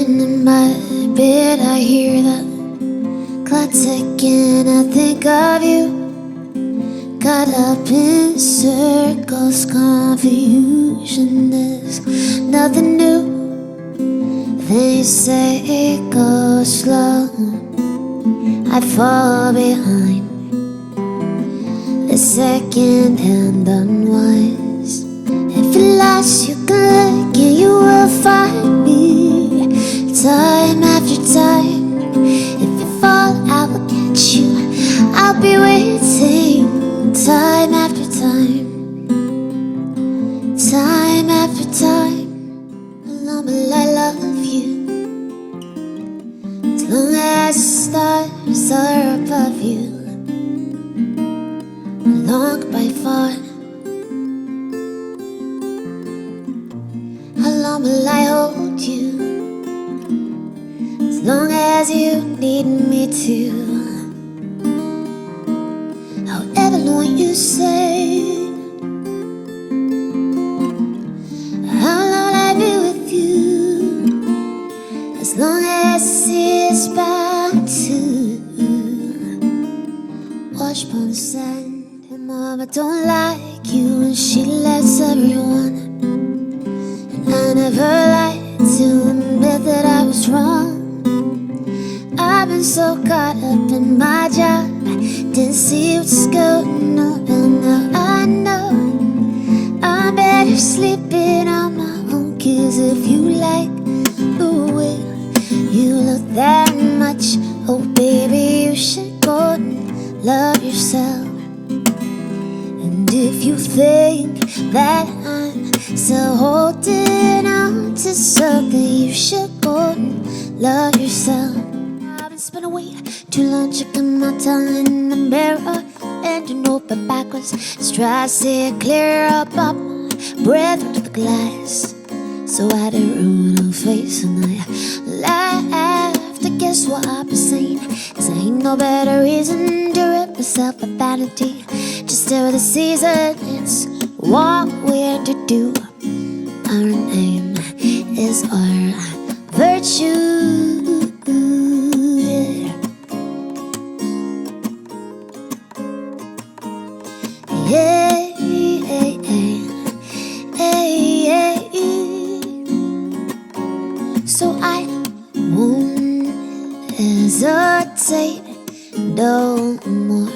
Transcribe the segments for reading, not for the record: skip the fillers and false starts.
Lying in my bed, I hear the clock ticking, I think of you. Caught up in circles, confusion is nothing new. They say it goes slow, I fall behind. The second hand unwise. If you lost, you can look and you will find me. Time after time. If you fall, I will catch you. I'll be waiting. Time after time. Time after time. Long will I love you. As long as the stars are above you. Long by far. How long will I hold you? As long as you need me to. However long you say. How long I'll be with you? As long as it's bound to wash upon the sand. Mama don't like you and she lets everyone. And I never lied to admit that I was wrong. I've been so caught up in my job, didn't see what's going on, and now I know I'm better sleeping on my own. Cause if you like the way you look that much, oh baby, you should go and love yourself. And if you think that I'm still holding on to something, you should go and love yourself. I've been spending way too long checking my tongue in the mirror, and you know but backwards. Just try to see it clear up my breath into the glass. So I didn't ruin her face and I laughed. I guess what I've been saying is there ain't no better reason to rip myself of vanity. Just stare the season, it's what we're to do. Our name is our virtue. Yeah, yeah, yeah, yeah, yeah. So I won't hesitate no more,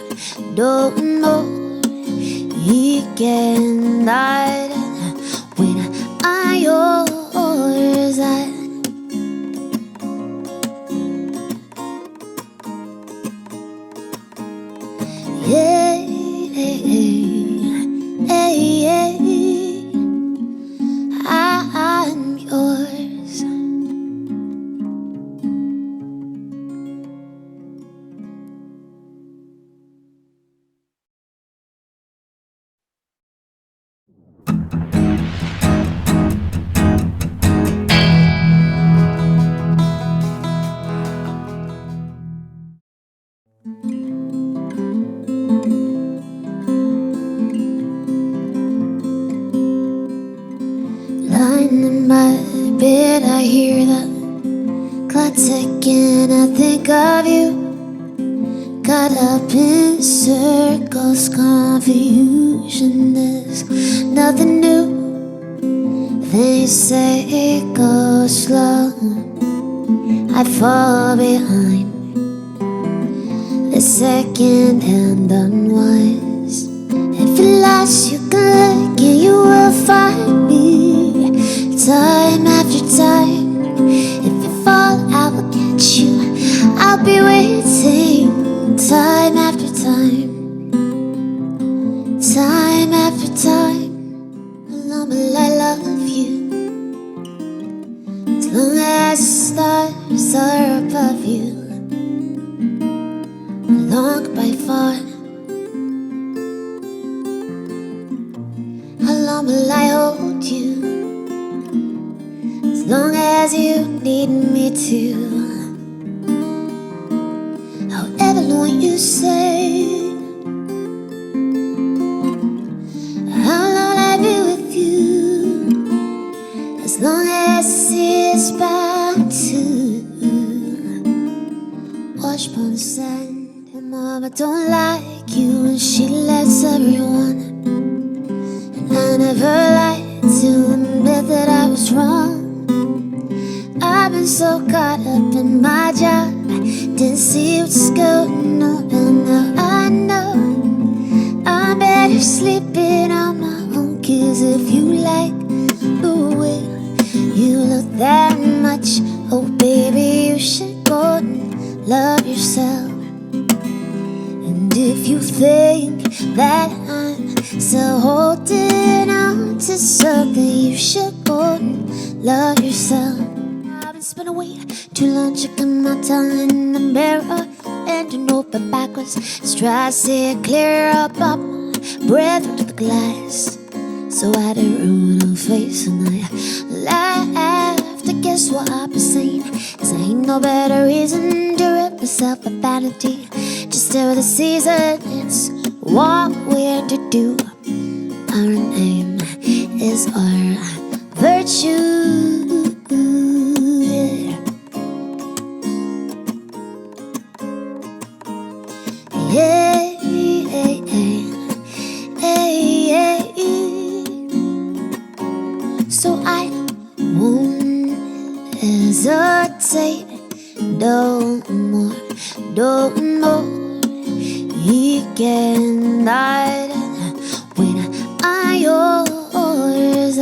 no more. He can hide when I'm yours. Yeah, yeah, yeah, I'm yours. Lying in my bed, I hear the clock ticking, I think of you. Caught up in circles, confusion is nothing new. They say it goes slow, I fall behind. The second hand unwise. If you lost, you can look and you will find me. Time after time. If you fall, I will catch you. I'll be waiting. Time after time. Time after time. How long will I love you? As long as the stars are above you. Long by far. How long will I hold you? As long as you need me to. However long you say. How long I'll be with you. As long as it's bound to Wash upon the sand, and mama don't like you, and she lets everyone. And I never lied to admit that I was wrong. I've been so caught up in my job, didn't see what's going on, and now I know I'm better sleeping on my own. 'Cause if you like the way you look that much, oh baby, you should go and love yourself. And if you think that I'm still holding on to something, you should go and love yourself. I've been spending way too long checking my tongue in the mirror, ending open backwards, just try to see it clear up my breath into the glass. So I didn't ruin her face and I laughed. I guess what I've been saying is there ain't no better reason to rip myself of vanity. Just stare at the season, it's what we're to do. Our name is our virtue. Yeah, yeah, yeah, yeah. So I won't hesitate no more, no more. He can hide when I'm yours.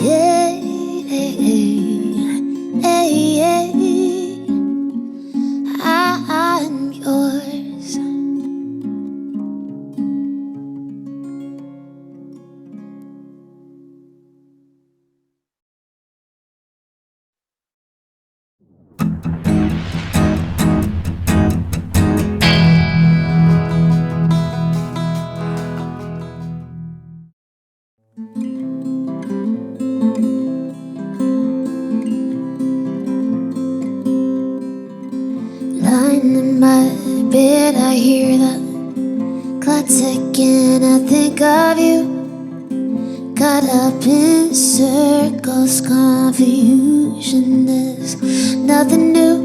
Yeah, yeah, yeah, I'm yours. Lying in my bed, I hear the clock ticking. I think of you, caught up in circles, confusion. There's nothing new.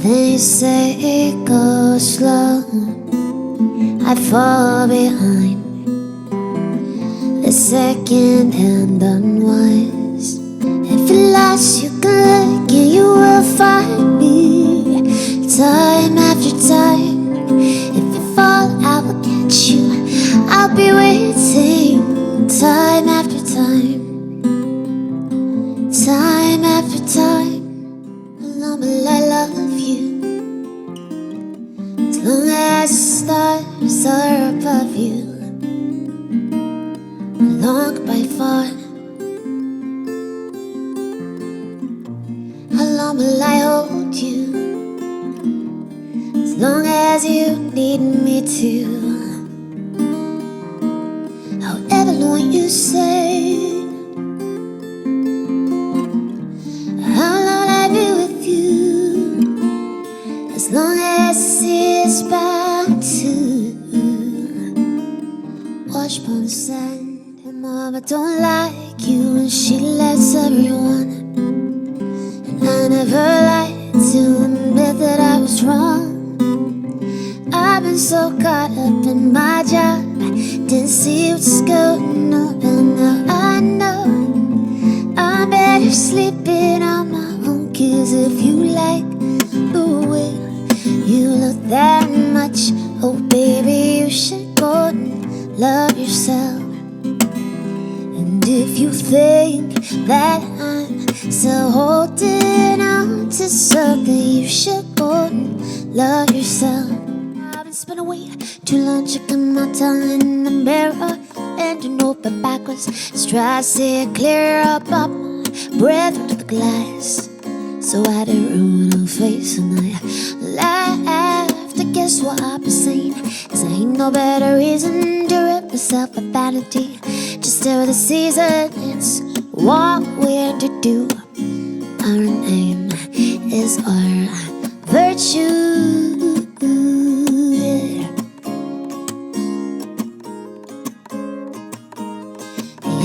They say it goes slow, I fall behind. The second hand unwise. If you're lost, you can look and you will find me. Time after time, if you fall, I will catch you. I'll be waiting. Time after time, time after time. Long will I love you, as long as the stars are above you. Long by far. How long will I hold you? As long as you need me to. However long you say. How long will I be with you? As long as the sea is bound to wash upon the sand. And mama don't like you, and she lets everyone. And I never lied to admit that I was wrong. I've been so caught up in my job, didn't see what's going on, and now I know I'm better sleeping on my own. 'Cause if you like the way you look that much, oh baby, you should go and love yourself. And if you think that I'm still holding on to something, you should go and love yourself. I've been spending way too long checking my tongue in the mirror, ending open backwards, just try to see it clear up my breath into the glass. So I didn't ruin her face and I laughed. I guess what I've been saying is there ain't no better reason to rip myself of vanity. Just stare at the season, it's what we're to do. Our name is our virtue.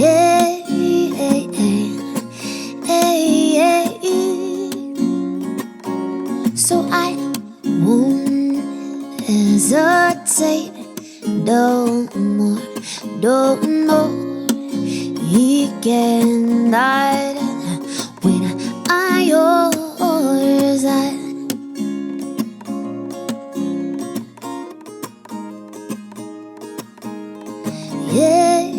Yeah, hesitate no more, no more. You cannot when I'm yours. Yeah,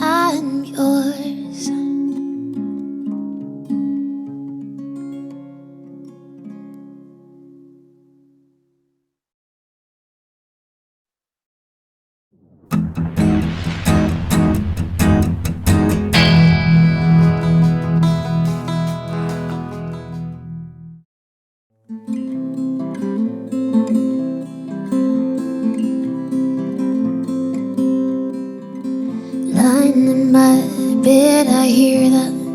I'm yours. Lying in my bed, I hear the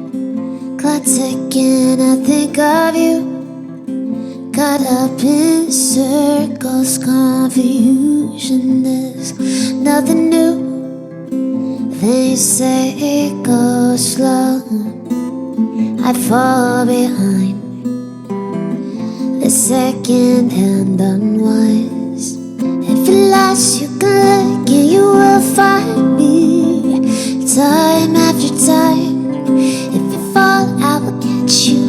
clock ticking. I think of you. Caught up in circles, confusion is nothing new. They say it goes slow, I fall behind. The second hand unwinds. If you're lost, you can look and you will find me. Time after time. If you fall, I will catch you.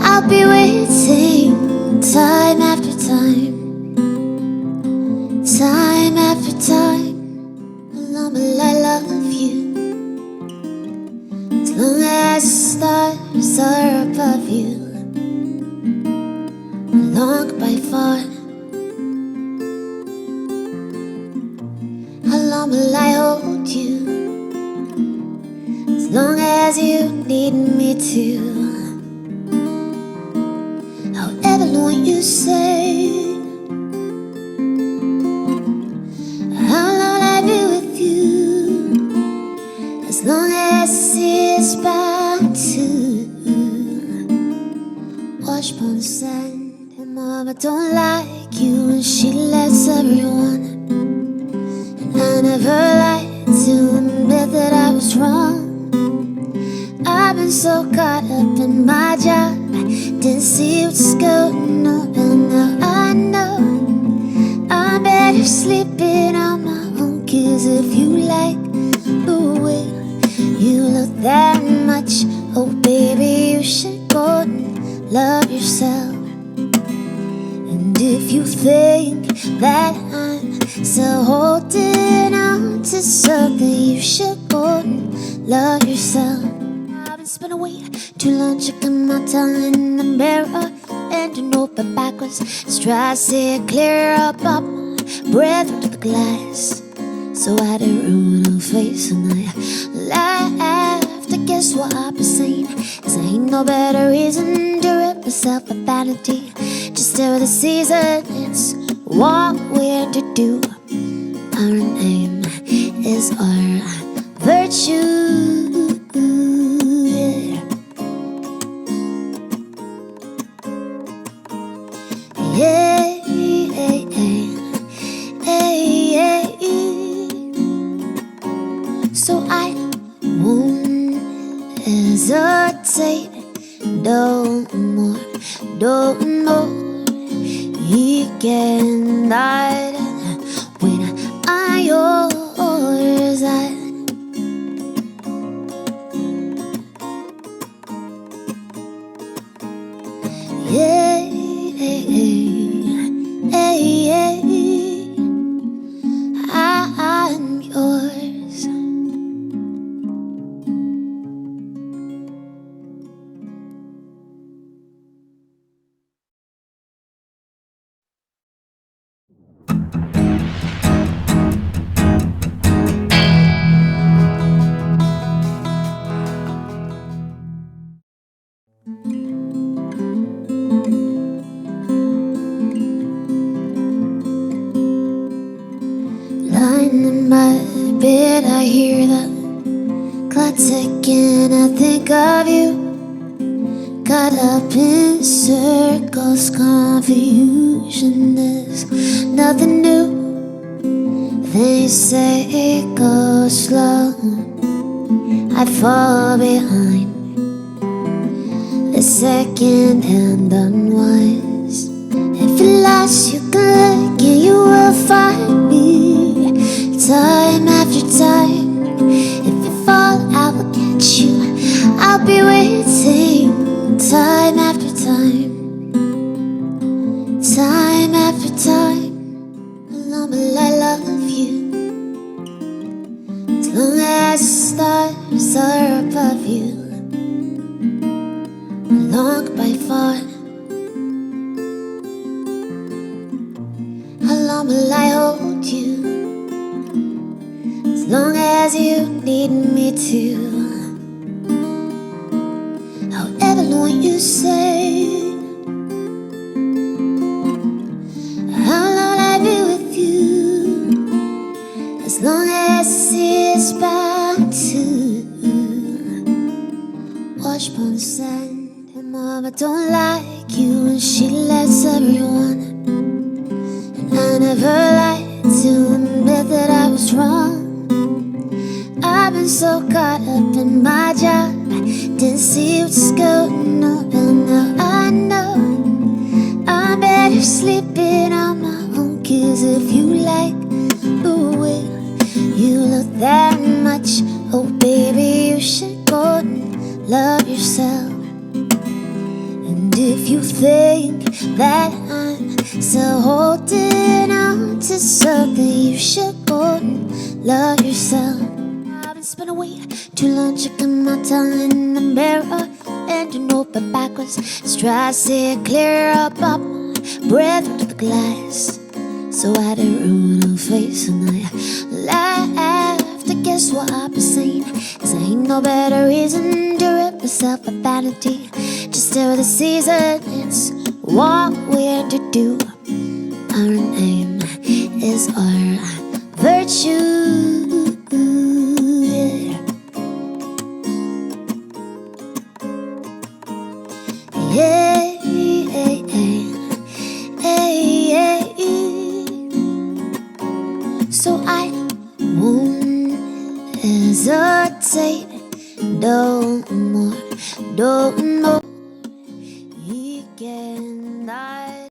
I'll be waiting. Time after time. Time after time. Alone, but I love you. As long as the stars are above you. Long by far. How long will I hold you? As long as you need me to. However long you say. How long will I be with you? As long as it's bound to wash upon the sand. Mama don't like you and she lets everyone. And I never like to admit that I was wrong. I've been so caught up in my job, I didn't see what's going on. And now I know I'm better sleeping on my own. Cause if you like the way you look that much, oh baby, you should go and love yourself. If you think that I'm still holding on to something, you should go and love yourself. I've been spending way too long checking my tongue in the mirror, bending over backwards, just try to see it clear up my breath into the glass. So I didn't ruin her face and I laughed. I guess what I've been saying is there ain't no better reason to rip myself of vanity. Just till the season, it's what we're to do. Our name is our virtue. Yeah, yeah, yeah, yeah. So I won't hesitate no more, no more. You cannot when I'm yours. Yeah, I'm yours. Lying in my bed, I hear the clock ticking. I think of you. Caught up in circles, confusion is nothing new. They say it goes slow, I fall behind. The second and unwise. If you're lost, you can look and you will find me time after time. If you fall, I will catch you. I'll be waiting time after time. Time after time. Long will I love you as long as the stars are above you. Long by far. How long will I hold you as long as you need me to? However long you say. How long will I be with you as long as it's bound to wash upon the sand? Mama don't like you and she lets everyone. And I never lied to admit that I was wrong. I've been so caught up in my job, didn't see what's going on, and now I know I'm better sleeping on my own. Cause if you like the way you look that much, oh baby, you should go and love yourself. And if you think that I'm still holding on to something, you should go and love yourself. I've been spending way too long checking my tongue in the mirror, bending over backwards, just try to see it clear up my breath to the glass. So I didn't ruin her face and I laughed. I guess what I've been saying is ain't no better reason to rip myself of vanity. Just stare the season, it's what we're to do. Our name is our virtue. Yeah, yeah, yeah, yeah. So I won't hesitate no more, no more. You can die.